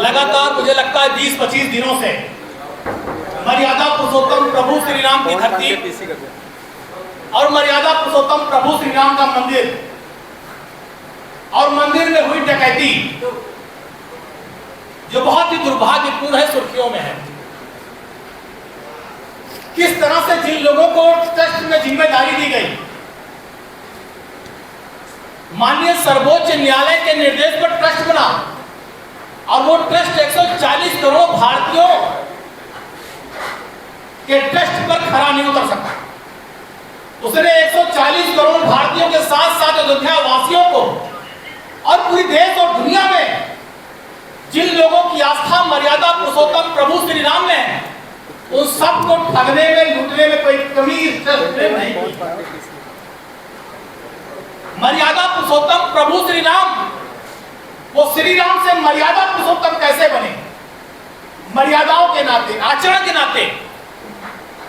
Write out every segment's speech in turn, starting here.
लगातार मुझे लगता है 20-25 दिनों से मर्यादा पुरुषोत्तम प्रभु श्री राम की धरती और मर्यादा पुरुषोत्तम प्रभु श्री राम का मंदिर और मंदिर में हुई डकैती जो बहुत ही दुर्भाग्यपूर्ण है, सुर्खियों में है। किस तरह से जिन लोगों को ट्रस्ट में जिम्मेदारी दी गई, माननीय सर्वोच्च न्यायालय के निर्देश पर ट्रस्ट बना और वो ट्रस्ट 140 करोड़ भारतीयों के ट्रस्ट पर खरा नहीं उतर सका। उसने 140 करोड़ भारतीयों के साथ साथ अयोध्या वासियों को और पूरी देश और दुनिया में जिन लोगों की आस्था मर्यादा पुरुषोत्तम प्रभु श्री राम में है, उन सबको ठगने में, लूटने में कोई कमी नहीं की। मर्यादा पुरुषोत्तम प्रभु श्री राम, वो श्री राम से मर्यादा पुरुषोत्तम कैसे बने? मर्यादाओं के नाते, आचरण के नाते।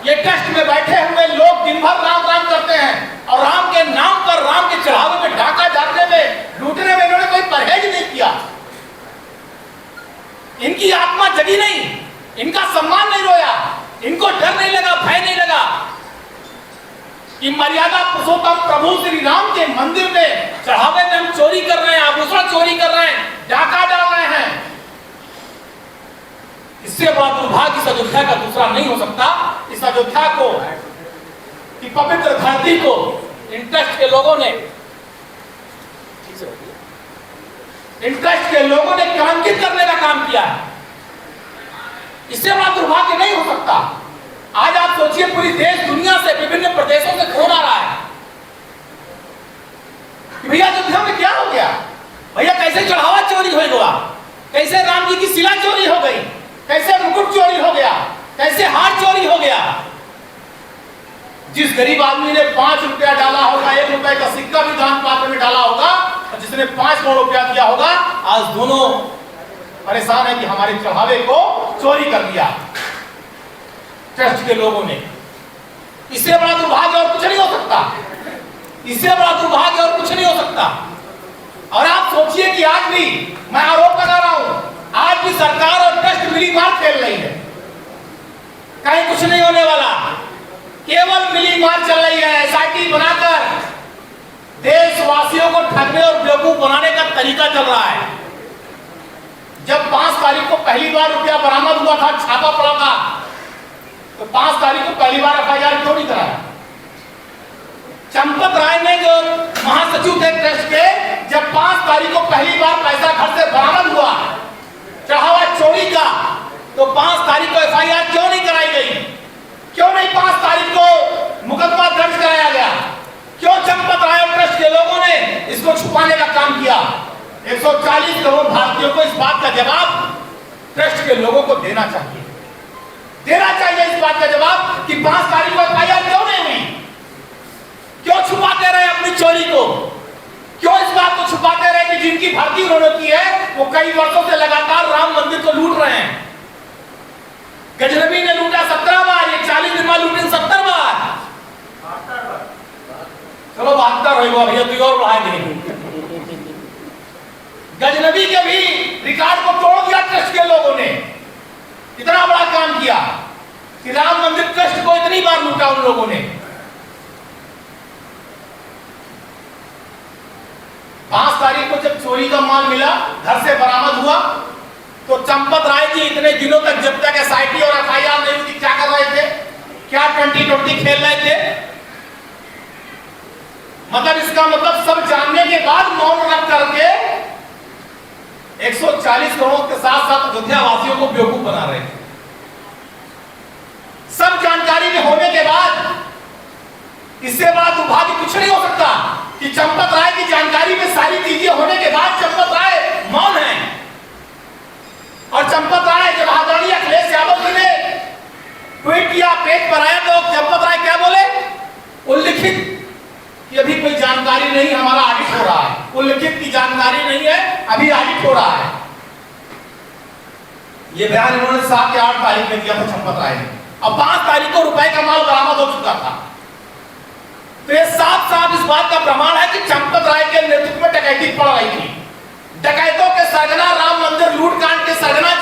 ये ट्रस्ट में बैठे हुए लोग दिन भर राम राम करते हैं और राम के नाम पर, राम के चढ़ावे में डाका डालने में, लूटने में इन्होंने कोई परहेज नहीं किया। इनकी आत्मा जगी नहीं, इनका सम्मान नहीं रोया, इनको डर नहीं लगा, भय नहीं लगा कि मर्यादा पुरुषोत्तम प्रभु श्री राम के मंदिर में चढ़ावे में हम चोरी कर रहे हैं, आभूषण चोरी कर रहे हैं, डाका डाल रहे हैं। इससे बड़ा दुर्भाग्य इस अयोध्या का दूसरा नहीं हो सकता। इस अयोध्या को, कि पवित्र धरती को इन ट्रस्ट के लोगों ने कलंकित करने का काम किया है। इससे बड़ा दुर्भाग्य नहीं हो सकता। आज आप सोचिए, पूरी देश दुनिया से, विभिन्न प्रदेशों से फोन आ रहा है कि भैया अयोध्या में क्या हो गया, भैया कैसे चढ़ावा चोरी हो गया, कैसे राम जी की शिला चोरी हो गई, कैसे मुकुट चोरी हो गया, कैसे हार चोरी हो गया। जिस गरीब आदमी ने 5 रुपया डाला होगा, 1 रुपए का सिक्का भी दान पात्र में डाला होगा, और जिसने 5 करोड़ रुपया दिया होगा, आज दोनों परेशान है कि हमारे चढ़ावे को चोरी कर लिया ट्रस्ट के लोगों ने। इससे बड़ा दुर्भाग्य और कुछ नहीं हो सकता। इससे बड़ा दुर्भाग्य और कुछ नहीं हो सकता। और आप सोचिए कि आज भी मैं आरोप लगा रहा हूं, आज भी सरकार और ट्रस्ट मिली मार खेल रही है। कहीं कुछ नहीं होने वाला, केवल मिली मार चल रही है। एसआईटी बनाकर देशवासियों को ठगने और बेवकूफ बनाने का तरीका चल रहा है। जब 5 तारीख को पहली बार रुपया बरामद हुआ था, छापा पड़ा था, तो 5 तारीख को पहली बार एफआईआर क्यों नहीं कराया? चंपत राय ने, जो महासचिव थे ट्रस्ट के, जब 5 तारीख को पहली बार पैसा घर से बरामद हुआ चढ़ावा चोरी का, तो 5 तारीख को एफआईआर क्यों नहीं कराई गई? क्यों नहीं 5 तारीख को मुकदमा दर्ज कराया गया? क्यों चंपत राय और ट्रस्ट के लोगों ने इसको छुपाने का काम किया? 140 करोड़ भारतीयों को इस बात का जवाब ट्रस्ट के लोगों को देना चाहिए। इस बात का जवाब कि 5 तारीख को एफआईआर क्यों नहीं हुई? क्यों छुपाते रहे अपनी चोरी को? क्यों इस बात को छुपाते रहे कि जिनकी भर्ती उन्होंने की है वो कई वर्षों से लगातार राम मंदिर को लूट रहे हैं? गजनबी ने लूटा 17 बार, ये 40 दिन में लूटे 70 बार। चलो 72 होगा भैया, तू और बढ़ा देंगे। गजनबी के भी रिकॉर्ड को तोड़ दिया ट्रस्ट के लोगों ने। इतना बड़ा काम किया कि राम मंदिर ट्रस्ट को इतनी बार लूटा उन लोगों ने। 5 तारीख को जब चोरी का माल मिला, घर से बरामद हुआ, तो चंपत राय जी इतने दिनों तक, जब तक एसआईटी और एफआईआर नहीं हुई, क्या कर रहे थे? क्या 2020 खेल रहे थे? मतलब इसका मतलब सब जानने के बाद मौन रख करके 140 करोड़ के साथ साथ अयोध्या वासियों को बेवकूफ बना रहे थे। सब जानकारी में होने के बाद इससे बड़ा दुर्भाग्य कुछ नहीं हो सकता कि चंपत राय की जानकारी में सारी चीजें होने के बाद चंपत राय मौन है। और चंपत राय, जब आदरणीय अखिलेश यादव जी ने ट्वीट किया, पेज पर आया, तो चंपत राय क्या बोले? उल्लिखित कि अभी कोई जानकारी नहीं, हमारा ऑडिट हो रहा है। उल्लिखित की जानकारी नहीं है, अभी ऑडिट हो रहा है। ये बयान इन्होंने 7 या 8 तारीख में दिया था चंपत राय ने, और 5 तारीख को रुपए का माल बरामद हो चुका था। तो ये साफ साफ इस बात का प्रमाण है कि चंपत राय के नेतृत्व में डकैती पड़ रही थी। डकैतों के सरगना, राम मंदिर लूटकांड के सरगना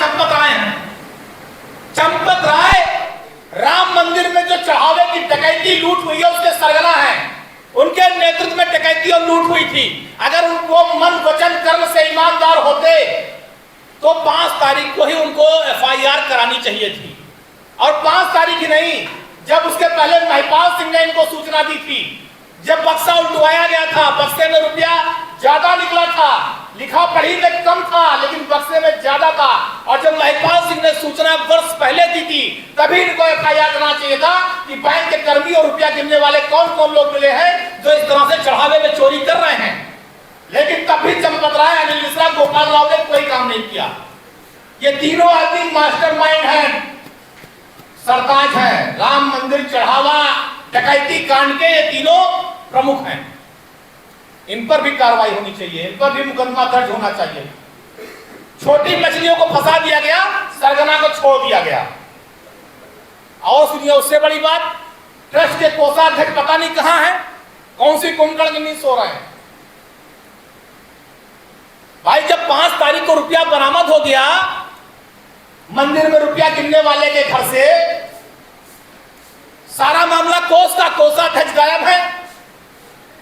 तो 5 तारीख को ही उनको FIR करानी चाहिए थी, और 5 तारीख ही नहीं, जब उसके पहले महिपाल सिंह ने इनको सूचना दी थी, जब बक्सा उल्टवाया गया था, बक्से में रुपया ज्यादा निकला था, लिखा पढ़ी में कम था लेकिन बक्से में ज्यादा था, और जब महिपाल सिंह ने सूचना वर्ष पहले दी थी तभी इनको FIR करना चाहिए था कि बैंक के कर्मी और रुपया गिनने वाले कौन कौन लोग मिले हैं जो इस तरह से चढ़ावे में चोरी कर रहे हैं। लेकिन तब भी चंपत राय, अनिल मिश्रा, गोपाल राव ने कोई काम नहीं किया। ये तीनों आदमी मास्टरमाइंड हैं, सरताज हैं, राम मंदिर चढ़ावा डकैती कांड के ये तीनों प्रमुख हैं। इन पर भी कार्रवाई होनी चाहिए, इन पर भी मुकदमा दर्ज होना चाहिए। छोटी मछलियों को फंसा दिया गया, सरगना को छोड़ दिया गया। और सुनिए उससे बड़ी बात, ट्रस्ट के कोषाध्यक्ष पता नहीं कहां है, कौन सी कुंभकर्ण की नींद सो रहे हैं। भाई जब 5 तारीख को रुपया बरामद हो गया मंदिर में रुपया गिनने वाले के घर से, सारा मामला कोष का, कोषाध्यक्ष गायब है।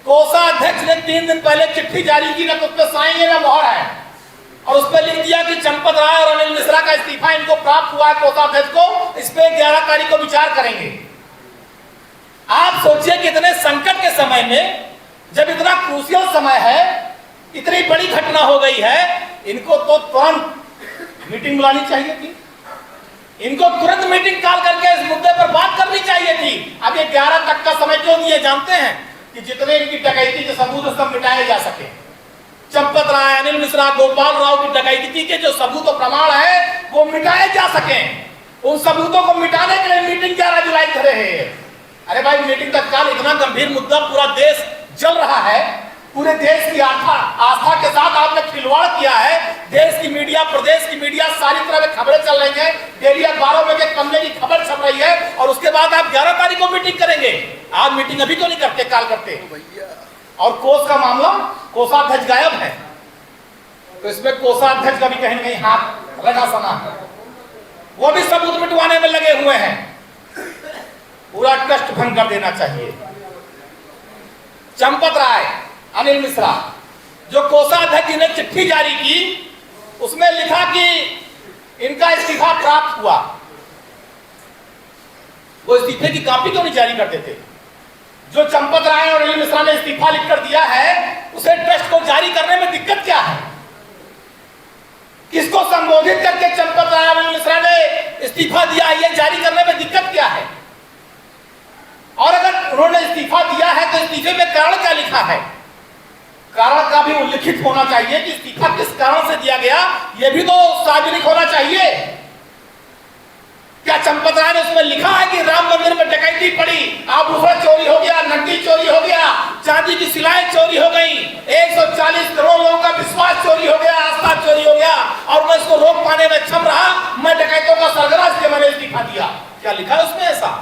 कोषाध्यक्ष ने 3 दिन पहले चिट्ठी जारी की, ना तो उस पर साइन है ना मोहर है, और उस पर लिख दिया कि चंपत राय और अनिल मिश्रा का इस्तीफा इनको प्राप्त हुआ है कोषाध्यक्ष को, इस पे 11 तारीख को विचार करेंगे। आप सोचिए कि इतने संकट के समय में, जब इतना क्रूशियल समय है, इतनी बड़ी घटना हो गई है, इनको तो तुरंत मीटिंग बुलानी चाहिए थी, इनको तुरंत मीटिंग कॉल करके इस मुद्दे पर बात करनी चाहिए थी। अब ये 11 तक का समय क्यों दिए जानते हैं? कि जितने इनकी डकैती के सबूत सब मिटाए जा सके। चंपत राय, अनिल मिश्रा, गोपाल राव की डकैती के जो सबूत और प्रमाण है वो मिटाए जा सके। उन सबूतों को मिटाने के लिए मीटिंग 11 जुलाई कर रहे हैं। अरे भाई मीटिंग तत्काल, इतना गंभीर मुद्दा, पूरा देश जल रहा है, पूरे देश की आस्था के साथ आपने खिलवाड़ किया है। देश की मीडिया, प्रदेश की मीडिया, सारी तरह में खबरें चल रही हैं, डेली अखबारों में के कमरे की खबर छप रही है, और उसके बाद आप 11 तारीख को मीटिंग करेंगे। आप मीटिंग अभी तो नहीं करते, काल करते। और कोष का मामला, कोषाध्यक्ष गायब है, तो इसमें कोषाध्यक्ष का भी कहीं ना कहीं हाथ लगा सना है, वो भी सबूत मिटवाने में लगे हुए हैं। पूरा ट्रस्ट भंग कर देना चाहिए। चंपत राय, अनिल मिश्रा, जो कोषाध्यक्ष ने चिट्ठी जारी की उसमें लिखा कि इनका इस्तीफा प्राप्त हुआ, वो इस्तीफे की कॉपी क्यों नहीं जारी करते थे? जो चंपत राय और अनिल मिश्रा ने इस्तीफा लिखकर दिया है उसे ट्रस्ट को जारी करने में दिक्कत क्या है? किसको संबोधित करके चंपत राय और अनिल मिश्रा ने इस्तीफा दिया है, ये जारी करने में दिक्कत क्या है? और अगर उन्होंने इस्तीफा दिया है तो इस्तीफे में कारण क्या लिखा है? कारण का भी उल्लिखित होना चाहिए कि इस्तीफा किस कारण से दिया गया, यह भी तो सार्वजनिक होना चाहिए। क्या चंपत राय ने उसमें लिखा है कि राम मंदिर में डकैती पड़ी, आभूषण चोरी हो गया, नकदी चोरी हो गया, चांदी की सिलाई चोरी हो गई, 140 करोड़ लोगों का विश्वास चोरी हो गया, आस्था चोरी हो गया, और मैं इसको रोक पाने में क्षम रहा, मैं डकैतों का सरगना इसलिए मैंने इस्तीफा दिया? क्या लिखा है उसमें ऐसा?